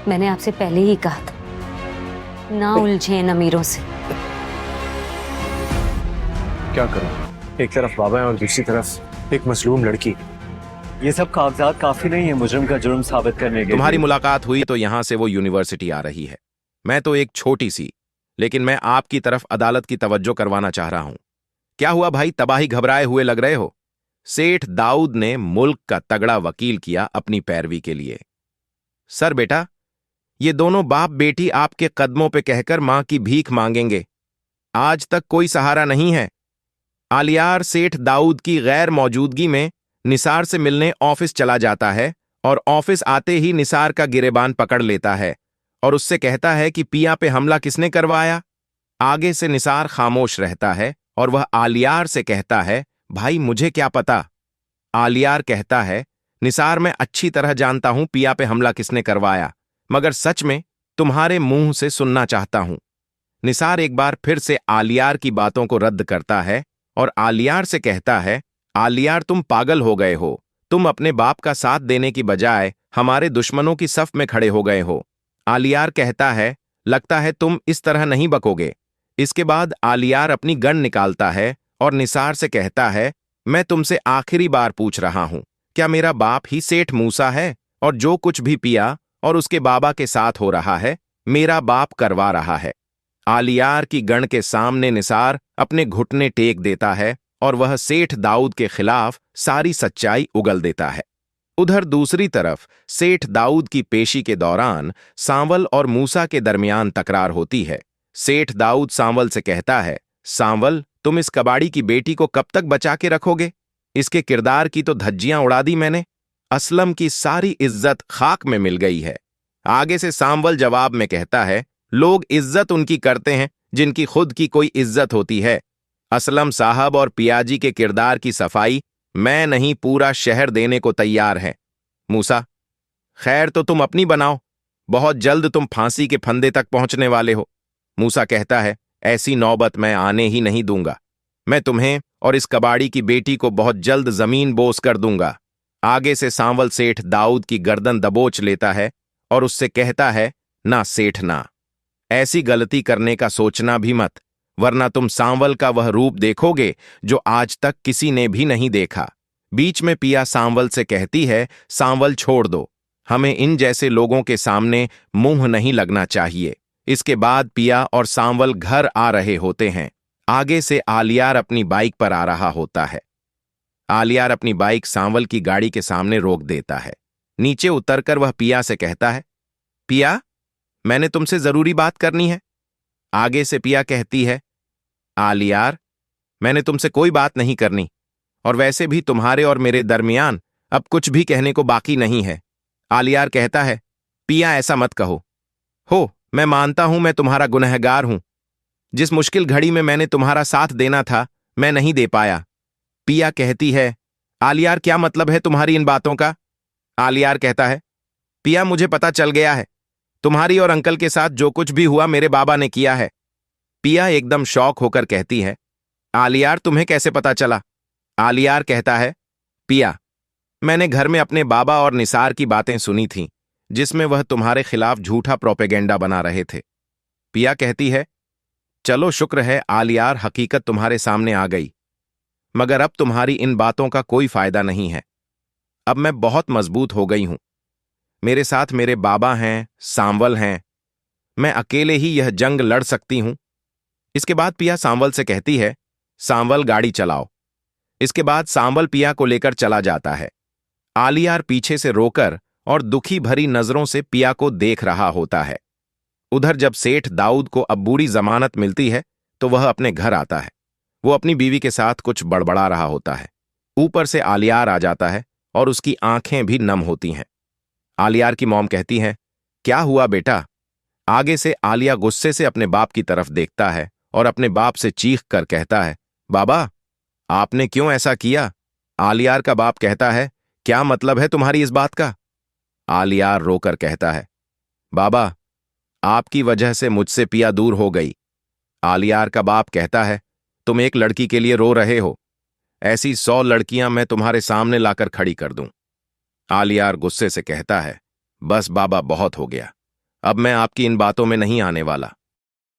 मैंने आपसे पहले ही कहा था, ना उलझे इन अमीरों से। क्या करूं? एक तरफ बाबा है और दूसरी तरफ एक मजलूम लड़की। ये सब कागजात काफी नहीं है मुजरिम का जुर्म साबित करने के तुम्हारी लिए। मुलाकात हुई तो यहां से वो यूनिवर्सिटी आ रही है। मैं तो एक छोटी सी, लेकिन मैं आपकी तरफ अदालत की तवज्जो करवाना चाह रहा हूं। क्या हुआ भाई, तबाही घबराए हुए लग रहे हो? सेठ दाऊद ने मुल्क का तगड़ा वकील किया अपनी पैरवी के लिए। सर बेटा, ये दोनों बाप बेटी आपके कदमों पे कहकर मां की भीख मांगेंगे। आज तक कोई सहारा नहीं है। आलियार सेठ दाऊद की गैर मौजूदगी में निसार से मिलने ऑफिस चला जाता है और ऑफिस आते ही निसार का गिरेबान पकड़ लेता है और उससे कहता है कि पिया पे हमला किसने करवाया। आगे से निसार खामोश रहता है और वह आलियार से कहता है, भाई मुझे क्या पता। आलियार कहता है, निसार मैं अच्छी तरह जानता हूं पिया पे हमला किसने करवाया, मगर सच में तुम्हारे मुंह से सुनना चाहता हूं। निसार एक बार फिर से आलियार की बातों को रद्द करता है और आलियार से कहता है, आलियार तुम पागल हो गए हो। तुम अपने बाप का साथ देने की बजाय हमारे दुश्मनों की सफ में खड़े हो गए हो। आलियार कहता है, लगता है तुम इस तरह नहीं बकोगे। इसके बाद आलियार अपनी गन निकालता है और निसार से कहता है, मैं तुमसे आखिरी बार पूछ रहा हूं, क्या मेरा बाप ही सेठ मूसा है और जो कुछ भी पिया और उसके बाबा के साथ हो रहा है मेरा बाप करवा रहा है। आलियार की गण के सामने निसार अपने घुटने टेक देता है और वह सेठ दाऊद के खिलाफ सारी सच्चाई उगल देता है। उधर दूसरी तरफ सेठ दाऊद की पेशी के दौरान सांवल और मूसा के दरमियान तकरार होती है। सेठ दाऊद सांवल से कहता है, सांवल तुम इस कबाड़ी की बेटी को कब तक बचा के रखोगे? इसके किरदार की तो धज्जियां उड़ा दी मैंने। असलम की सारी इज्जत खाक में मिल गई है। आगे से सांवल जवाब में कहता है, लोग इज्जत उनकी करते हैं जिनकी खुद की कोई इज्जत होती है। असलम साहब और पियाजी के किरदार की सफाई मैं नहीं पूरा शहर देने को तैयार है। मूसा, खैर तो तुम अपनी बनाओ, बहुत जल्द तुम फांसी के फंदे तक पहुंचने वाले हो। मूसा कहता है, ऐसी नौबत मैं आने ही नहीं दूंगा। मैं तुम्हें और इस कबाड़ी की बेटी को बहुत जल्द जमीन बोस कर दूंगा। आगे से सांवल सेठ दाऊद की गर्दन दबोच लेता है और उससे कहता है, ना सेठ ना, ऐसी गलती करने का सोचना भी मत, वरना तुम सांवल का वह रूप देखोगे जो आज तक किसी ने भी नहीं देखा। बीच में पिया सांवल से कहती है, सांवल छोड़ दो, हमें इन जैसे लोगों के सामने मुंह नहीं लगना चाहिए। इसके बाद पिया और सांवल घर आ रहे होते हैं। आगे से आलियार अपनी बाइक पर आ रहा होता है। आलियार अपनी बाइक सांवल की गाड़ी के सामने रोक देता है। नीचे उतरकर वह पिया से कहता है, पिया मैंने तुमसे जरूरी बात करनी है। आगे से पिया कहती है, आलियार मैंने तुमसे कोई बात नहीं करनी, और वैसे भी तुम्हारे और मेरे दरमियान अब कुछ भी कहने को बाकी नहीं है। आलियार कहता है, पिया ऐसा मत कहो। हो, मैं मानता हूं मैं तुम्हारा गुनहगार हूं। जिस मुश्किल घड़ी में मैंने तुम्हारा साथ देना था मैं नहीं दे पाया। पिया कहती है, आलियार क्या मतलब है तुम्हारी इन बातों का? आलियार कहता है, पिया मुझे पता चल गया है, तुम्हारी और अंकल के साथ जो कुछ भी हुआ मेरे बाबा ने किया है। पिया एकदम शौक होकर कहती है, आलियार तुम्हें कैसे पता चला? आलियार कहता है, पिया मैंने घर में अपने बाबा और निसार की बातें सुनी थीं जिसमें वह तुम्हारे खिलाफ झूठा प्रोपेगेंडा बना रहे थे। पिया कहती है, चलो शुक्र है आलियार हकीकत तुम्हारे सामने आ गई, मगर अब तुम्हारी इन बातों का कोई फायदा नहीं है। अब मैं बहुत मजबूत हो गई हूं। मेरे साथ मेरे बाबा हैं, सांवल हैं, मैं अकेले ही यह जंग लड़ सकती हूं। इसके बाद पिया सांवल से कहती है, सांवल गाड़ी चलाओ। इसके बाद सांवल पिया को लेकर चला जाता है। आलियार पीछे से रोकर और दुखी भरी नजरों से पिया को देख रहा होता है। उधर जब सेठ दाऊद को अब बुरी जमानत मिलती है तो वह अपने घर आता है। वो अपनी बीवी के साथ कुछ बड़बड़ा रहा होता है। ऊपर से आलियार आ जाता है और उसकी आंखें भी नम होती हैं। आलियार की मॉम कहती है, क्या हुआ बेटा? आगे से आलिया गुस्से से अपने बाप की तरफ देखता है और अपने बाप से चीख कर कहता है, बाबा आपने क्यों ऐसा किया? आलियार का बाप कहता है, क्या मतलब है तुम्हारी इस बात का? आलियार रोकर कहता है, बाबा आपकी वजह से मुझसे पिया दूर हो गई। आलियार का बाप कहता है, तुम एक लड़की के लिए रो रहे हो, ऐसी 100 लड़कियां मैं तुम्हारे सामने लाकर खड़ी कर दूं। आलियार गुस्से से कहता है, बस बाबा बहुत हो गया, अब मैं आपकी इन बातों में नहीं आने वाला।